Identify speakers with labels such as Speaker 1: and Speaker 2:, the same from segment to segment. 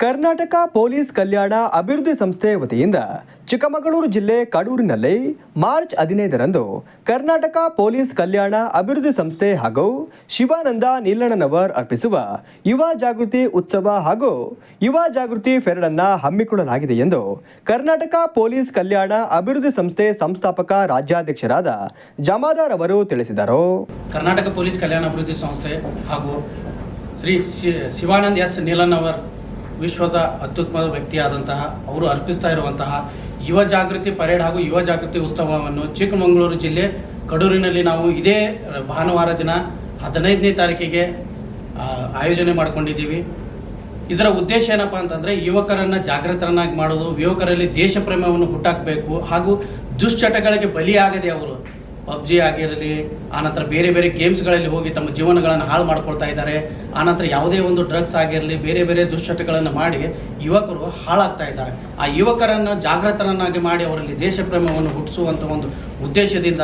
Speaker 1: Karnataka police ಕಲ್ಯಾಣ ಅಭಿವೃದ್ಧಿ ಸಂಸ್ಥೆ ವತಿಯಿಂದ ಚಿಕ್ಕಮಗಳೂರು ಜಿಲ್ಲೆ ಕಡೂರಿನಲ್ಲಿ ಮಾರ್ಚ್ 15ರಂದು ಕರ್ನಾಟಕ ಪೊಲೀಸ್ ಕಲ್ಯಾಣ ಅಭಿವೃದ್ಧಿ ಸಂಸ್ಥೆ ಹಾಗೂ ಶಿವಾನಂದ ನೀಲಣ್ಣನವರ್ ಅರ್ಪಿಸುವ ಯುವ ಜಾಗೃತಿ ಉತ್ಸವ ಹಾಗೂ ಯುವ ಜಾಗೃತಿ ಫೆರಡ್ ಅನ್ನು ಹಮ್ಮಿಕೊಳ್ಳಲಾಗಿದೆ ಎಂದು ಕರ್ನಾಟಕ ಪೊಲೀಸ್ ಕಲ್ಯಾಣ ಅಭಿವೃದ್ಧಿ ಸಂಸ್ಥೆ ಸಂಸ್ಥಾಪಕ ರಾಜ್ಯಾಧ್ಯಕ್ಷರಾದ ಜಮಾದಾರ್ ಅವರು ತಿಳಿಸಿದರು.
Speaker 2: ಕರ್ನಾಟಕ ಪೊಲೀಸ್ ಕಲ್ಯಾಣ ಅಭಿವೃದ್ಧಿ ಸಂಸ್ಥೆ ಹಾಗೂ ಶ್ರೀ ಶಿವಾನಂದ ಎಸ್ ನೀಲಣ್ಣನವರ್ ವಿಶ್ವದ ಅತ್ಯುತ್ತಮ ವ್ಯಕ್ತಿಯಾದಂತಹ ಅವರು ಅರ್ಪಿಸ್ತಾ ಇರುವಂತಹ ಯುವ ಜಾಗೃತಿ ಪರೇಡ್ ಹಾಗೂ ಯುವ ಜಾಗೃತಿ ಉತ್ಸವವನ್ನು ಚಿಕ್ಕಮಗಳೂರು ಜಿಲ್ಲೆ ಕಡೂರಿನಲ್ಲಿ ನಾವು ಇದೇ ಭಾನುವಾರ ದಿನ 15ನೇ ತಾರೀಕಿಗೆ ಆಯೋಜನೆ ಮಾಡಿಕೊಂಡಿದ್ದೀವಿ. ಇದರ ಉದ್ದೇಶ ಏನಪ್ಪ ಅಂತಂದರೆ ಯುವಕರನ್ನು ಜಾಗೃತರನ್ನಾಗಿ ಮಾಡೋದು, ಯುವಕರಲ್ಲಿ ದೇಶ ಪ್ರೇಮವನ್ನು ಹುಟ್ಟಾಕಬೇಕು ಹಾಗೂ ದುಶ್ಚಟಗಳಿಗೆ ಬಲಿಯಾಗದೆ ಅವರು ಪಬ್ಜಿ ಆಗಿರಲಿ, ಆನಂತರ ಬೇರೆ ಬೇರೆ ಗೇಮ್ಸ್ಗಳಲ್ಲಿ ಹೋಗಿ ತಮ್ಮ ಜೀವನಗಳನ್ನು ಹಾಳು ಮಾಡ್ಕೊಳ್ತಾ ಇದ್ದಾರೆ. ಆನಂತರ ಯಾವುದೇ ಒಂದು ಡ್ರಗ್ಸ್ ಆಗಿರಲಿ, ಬೇರೆ ಬೇರೆ ದುಶ್ಚಟಗಳನ್ನು ಮಾಡಿ ಯುವಕರು ಹಾಳಾಗ್ತಾ ಇದ್ದಾರೆ. ಆ ಯುವಕರನ್ನು ಜಾಗೃತರನ್ನಾಗಿ ಮಾಡಿ ಅವರಲ್ಲಿ ದೇಶ ಪ್ರೇಮವನ್ನು ಹುಟ್ಟಿಸುವಂಥ ಒಂದು ಉದ್ದೇಶದಿಂದ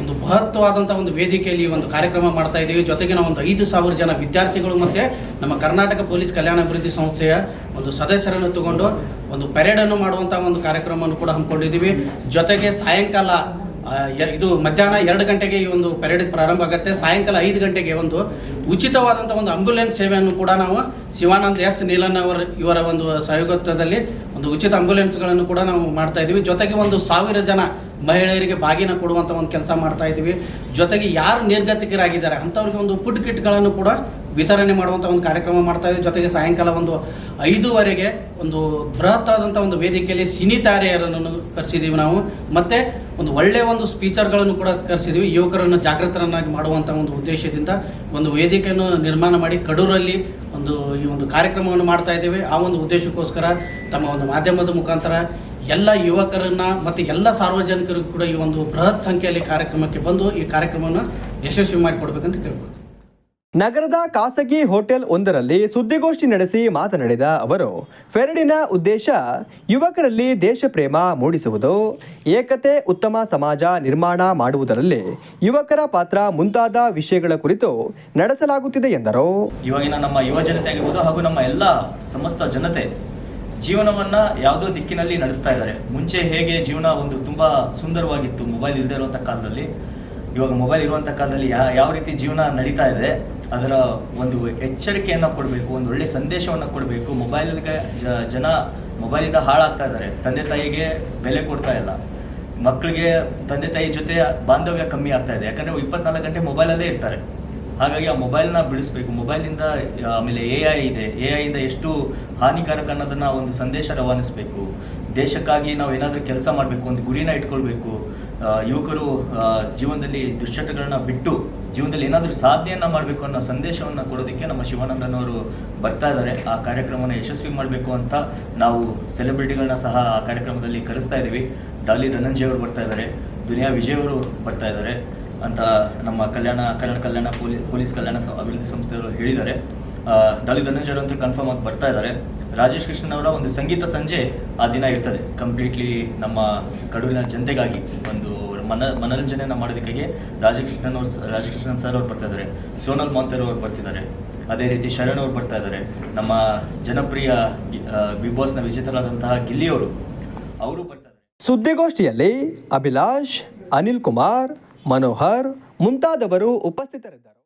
Speaker 2: ಒಂದು ಮಹತ್ವವಾದಂಥ ಒಂದು ವೇದಿಕೆಯಲ್ಲಿ ಒಂದು ಕಾರ್ಯಕ್ರಮ ಮಾಡ್ತಾ ಇದ್ದೀವಿ. ಜೊತೆಗೆ ನಾವು ಒಂದು 5,000 ಜನ ವಿದ್ಯಾರ್ಥಿಗಳು ಮತ್ತು ನಮ್ಮ ಕರ್ನಾಟಕ ಪೊಲೀಸ್ ಕಲ್ಯಾಣ ಅಭಿವೃದ್ಧಿ ಸಂಸ್ಥೆಯ ಒಂದು ಸದಸ್ಯರನ್ನು ತಗೊಂಡು ಒಂದು ಪೆರೇಡನ್ನು ಮಾಡುವಂಥ ಒಂದು ಕಾರ್ಯಕ್ರಮವನ್ನು ಕೂಡ ಹಮ್ಮಿಕೊಂಡಿದ್ದೀವಿ. ಜೊತೆಗೆ ಸಾಯಂಕಾಲ ಇದು ಮಧ್ಯಾಹ್ನ 2 ಗಂಟೆಗೆ ಈ ಒಂದು ಪೆರೇಡ್ ಪ್ರಾರಂಭ ಆಗುತ್ತೆ. ಸಾಯಂಕಾಲ 5 ಗಂಟೆಗೆ ಒಂದು ಉಚಿತವಾದಂಥ ಒಂದು ಆಂಬ್ಯುಲೆನ್ಸ್ ಸೇವೆಯನ್ನು ಕೂಡ ನಾವು ಶಿವಾನಂದ ಎಸ್ ನೀಲಣ್ಣನವರ್ ಇವರ ಒಂದು ಸಹಯೋಗದಲ್ಲಿ ಒಂದು ಉಚಿತ ಆಂಬ್ಯುಲೆನ್ಸ್ಗಳನ್ನು ಕೂಡ ನಾವು ಮಾಡ್ತಾ ಇದ್ದೀವಿ. ಜೊತೆಗೆ 1,000 ಜನ ಮಹಿಳೆಯರಿಗೆ ಬಾಗಿನ ಕೊಡುವಂಥ ಒಂದು ಕೆಲಸ ಮಾಡ್ತಾ ಇದ್ದೀವಿ. ಜೊತೆಗೆ ಯಾರು ನಿರ್ಗತಿಕರಾಗಿದ್ದಾರೆ ಅಂಥವ್ರಿಗೆ ಒಂದು ಫುಡ್ ಕಿಟ್ಗಳನ್ನು ಕೂಡ ವಿತರಣೆ ಮಾಡುವಂಥ ಒಂದು ಕಾರ್ಯಕ್ರಮ ಮಾಡ್ತಾ ಇದ್ದೀವಿ. ಜೊತೆಗೆ ಸಾಯಂಕಾಲ 5:30ಗೆ ಒಂದು ಬೃಹತ್ತಾದಂಥ ಒಂದು ವೇದಿಕೆಯಲ್ಲಿ ಸಿನಿ ತಾರೆಯರನ್ನು ಕರೆಸಿದ್ದೀವಿ ನಾವು. ಮತ್ತು ಒಂದು ಒಳ್ಳೆಯ ಒಂದು ಸ್ಪೀಚರ್ಗಳನ್ನು ಕೂಡ ಕರೆಸಿದ್ದೀವಿ. ಯುವಕರನ್ನು ಜಾಗೃತರನ್ನಾಗಿ ಮಾಡುವಂಥ ಒಂದು ಉದ್ದೇಶದಿಂದ ಒಂದು ವೇದಿಕೆಯನ್ನು ನಿರ್ಮಾಣ ಮಾಡಿ ಕಡೂರಲ್ಲಿ ಈ ಒಂದು ಕಾರ್ಯಕ್ರಮವನ್ನು ಮಾಡ್ತಾ ಇದ್ದೇವೆ. ಆ ಒಂದು ಉದ್ದೇಶಕ್ಕೋಸ್ಕರ ತಮ್ಮ ಒಂದು ಮಾಧ್ಯಮದ ಮುಖಾಂತರ ಎಲ್ಲ ಯುವಕರನ್ನು ಮತ್ತು ಎಲ್ಲ ಸಾರ್ವಜನಿಕರಿಗೂ ಕೂಡ ಈ ಒಂದು ಬೃಹತ್ ಸಂಖ್ಯೆಯಲ್ಲಿ ಕಾರ್ಯಕ್ರಮಕ್ಕೆ ಬಂದು ಈ ಕಾರ್ಯಕ್ರಮವನ್ನು ಯಶಸ್ವಿ ಮಾಡಿಕೊಡ್ಬೇಕಂತ ಕೇಳ್ಬೋದು.
Speaker 1: ನಗರದ ಖಾಸಗಿ ಹೋಟೆಲ್ ಒಂದರಲ್ಲಿ ಸುದ್ದಿಗೋಷ್ಠಿ ನಡೆಸಿ ಮಾತನಾಡಿದ ಅವರು, ಫೆರಡಿನ ಉದ್ದೇಶ ಯುವಕರಲ್ಲಿ ದೇಶ ಪ್ರೇಮ ಮೂಡಿಸುವುದು, ಏಕತೆ, ಉತ್ತಮ ಸಮಾಜ ನಿರ್ಮಾಣ ಮಾಡುವುದರಲ್ಲಿ ಯುವಕರ ಪಾತ್ರ ಮುಂತಾದ ವಿಷಯಗಳ ಕುರಿತು ನಡೆಸಲಾಗುತ್ತಿದೆ ಎಂದರು.
Speaker 3: ಇವಾಗಿನ ನಮ್ಮ ಯುವ ಜನತೆ ಆಗಿರ್ಬೋದು ಹಾಗೂ ನಮ್ಮ ಎಲ್ಲ ಸಮಸ್ತ ಜನತೆ ಜೀವನವನ್ನು ಯಾವುದೋ ದಿಕ್ಕಿನಲ್ಲಿ ನಡೆಸ್ತಾ ಇದ್ದಾರೆ. ಮುಂಚೆ ಹೇಗೆ ಜೀವನ ಒಂದು ತುಂಬ ಸುಂದರವಾಗಿತ್ತು ಮೊಬೈಲ್ ಇಲ್ಲದೆ ಇರುವಂಥ ಕಾಲದಲ್ಲಿ, ಇವಾಗ ಮೊಬೈಲ್ ಇರುವಂಥ ಕಾಲದಲ್ಲಿ ಯಾವ ರೀತಿ ಜೀವನ ನಡೀತಾ ಇದೆ ಅದರ ಒಂದು ಎಚ್ಚರಿಕೆಯನ್ನು ಕೊಡಬೇಕು, ಒಂದು ಒಳ್ಳೆಯ ಸಂದೇಶವನ್ನು ಕೊಡಬೇಕು. ಮೊಬೈಲ್ಗೆ ಜನ ಮೊಬೈಲಿಂದ ಹಾಳಾಗ್ತಾ ಇದ್ದಾರೆ. ತಂದೆ ತಾಯಿಗೆ ಬೆಲೆ ಕೊಡ್ತಾ ಇಲ್ಲ, ಮಕ್ಕಳಿಗೆ ತಂದೆ ತಾಯಿ ಜೊತೆ ಬಾಂಧವ್ಯ ಕಮ್ಮಿ ಆಗ್ತಾ ಇದೆ. ಯಾಕಂದರೆ 24 ಗಂಟೆ ಮೊಬೈಲಲ್ಲೇ ಇರ್ತಾರೆ. ಹಾಗಾಗಿ ಆ ಮೊಬೈಲ್ನ ಬಿಡಿಸ್ಬೇಕು. ಮೊಬೈಲಿಂದ ಆಮೇಲೆ AI ಇದೆ, AI ಇಂದ ಎಷ್ಟು ಹಾನಿಕಾರಕ ಅನ್ನೋದನ್ನು ಒಂದು ಸಂದೇಶ ರವಾನಿಸಬೇಕು. ದೇಶಕ್ಕಾಗಿ ನಾವು ಏನಾದರೂ ಕೆಲಸ ಮಾಡಬೇಕು, ಒಂದು ಗುರಿನ ಇಟ್ಕೊಳ್ಬೇಕು. ಯುವಕರು ಜೀವನದಲ್ಲಿ ದುಶ್ಚಟಗಳನ್ನ ಬಿಟ್ಟು ಜೀವನದಲ್ಲಿ ಏನಾದರೂ ಸಾಧನೆಯನ್ನು ಮಾಡಬೇಕು ಅನ್ನೋ ಸಂದೇಶವನ್ನು ಕೊಡೋದಕ್ಕೆ ನಮ್ಮ ಶಿವಾನಂದನವರು ಬರ್ತಾ ಇದ್ದಾರೆ. ಆ ಕಾರ್ಯಕ್ರಮವನ್ನು ಯಶಸ್ವಿ ಮಾಡಬೇಕು ಅಂತ ನಾವು ಸೆಲೆಬ್ರಿಟಿಗಳನ್ನ ಸಹ ಆ ಕಾರ್ಯಕ್ರಮದಲ್ಲಿ ಕರೆಸ್ತಾ ಇದ್ದೀವಿ. ಡಾಲಿ ಧನಂಜಯ ಅವರು ಬರ್ತಾ ಇದ್ದಾರೆ, ದುನಿಯಾ ವಿಜಯ್ ಅವರು ಬರ್ತಾ ಇದ್ದಾರೆ ಅಂತ ನಮ್ಮ ಕಲ್ಯಾಣ ಪೊಲೀಸ್ ಕಲ್ಯಾಣ ಅಭಿವೃದ್ಧಿ ಸಂಸ್ಥೆಯವರು ಹೇಳಿದ್ದಾರೆ. ಡಾಲಿ ಧನಂಜಯ ಅಂತೂ ಕನ್ಫರ್ಮ್ ಆಗಿ ಬರ್ತಾ ಇದ್ದಾರೆ. ರಾಜೇಶ್ ಕೃಷ್ಣನ್ ಅವರ ಒಂದು ಸಂಗೀತ ಸಂಜೆ ಆ ದಿನ ಇರ್ತದೆ. ಕಂಪ್ಲೀಟ್ಲಿ ನಮ್ಮ ಕಡೂರಿನ ಜನತೆಗಾಗಿ ಒಂದು ಮನರಂಜನೆಯನ್ನು ಮಾಡೋದಕ್ಕಾಗಿ ರಾಜೇಶ್ ಕೃಷ್ಣನ್ ಸರ್ ಅವ್ರು ಬರ್ತಾ ಇದ್ದಾರೆ, ಸೋನಲ್ ಮಾಂತೇರ್ ಅವರು ಬರ್ತಿದ್ದಾರೆ, ಅದೇ ರೀತಿ ಶರಣ್ ಅವರು ಬರ್ತಾ ಇದ್ದಾರೆ. ನಮ್ಮ ಜನಪ್ರಿಯ ಬಿಗ್ ಬಾಸ್ನ ವಿಜೇತರಾದಂತಹ ಗಿಲ್ಲಿ ಅವರು ಬರ್ತಾ ಇದ್ದಾರೆ.
Speaker 1: ಸುದ್ದಿಗೋಷ್ಠಿಯಲ್ಲಿ ಅಭಿಲಾಷ್, ಅನಿಲ್ ಕುಮಾರ್, ಮನೋಹರ್ ಮುಂತಾದವರು ಉಪಸ್ಥಿತರಿದ್ದರು.